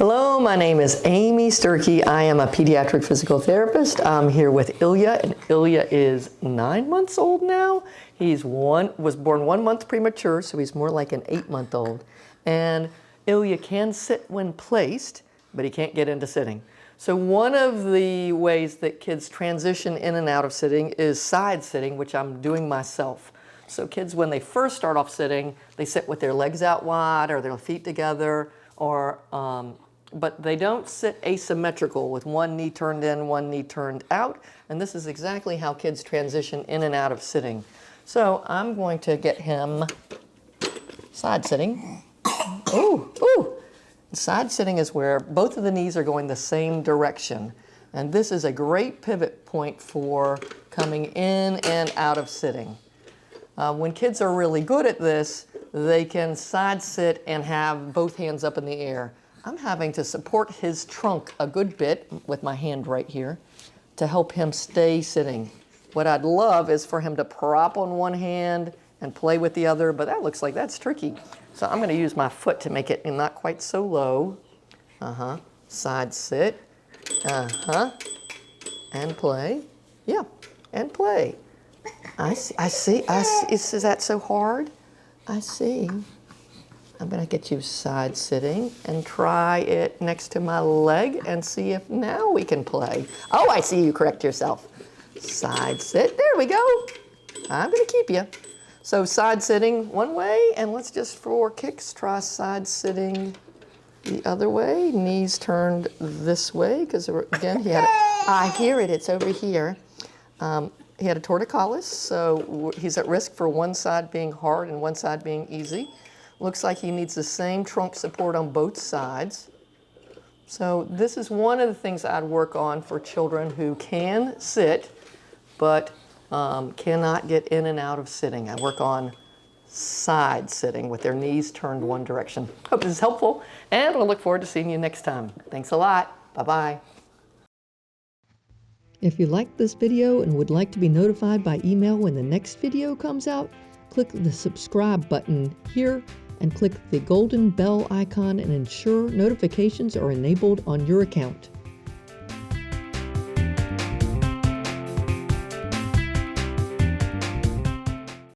Hello, my name is Amy Sturkey. I am a pediatric physical therapist. I'm here with Ilya, and Ilya is 9 months old now. Was born 1 month premature, so he's more like an 8-month-old. And Ilya can sit when placed, but he can't get into sitting. So one of the ways that kids transition in and out of sitting is side sitting, which I'm doing myself. So kids, when they first start off sitting, they sit with their legs out wide or their feet together, but they don't sit asymmetrical with one knee turned in, one knee turned out. And this is exactly how kids transition in and out of sitting. So I'm going to get him side sitting. Ooh, ooh. Side sitting is where both of the knees are going the same direction. And this is a great pivot point for coming in and out of sitting. When kids are really good at this, they can side sit and have both hands up in the air. I'm having to support his trunk a good bit with my hand right here to help him stay sitting. What I'd love is for him to prop on one hand and play with the other, but that looks like that's tricky. So I'm going to use my foot to make it not quite so low. Side sit. And play. Yeah, and play. I see. Is that so hard? I see. I'm going to get you side sitting and try it next to my leg and see if now we can play. Oh, I see you correct yourself. Side sit. There we go. I'm going to keep you. So side sitting one way, and let's just for kicks try side sitting the other way. Knees turned this way because again I hear it. It's over here. He had a torticollis, so he's at risk for one side being hard and one side being easy. Looks like he needs the same trunk support on both sides. So this is one of the things I'd work on for children who can sit, but cannot get in and out of sitting. I work on side sitting with their knees turned one direction. Hope this is helpful, and we'll look forward to seeing you next time. Thanks a lot. Bye-bye. If you liked this video and would like to be notified by email when the next video comes out, click the subscribe button here and click the golden bell icon and ensure notifications are enabled on your account.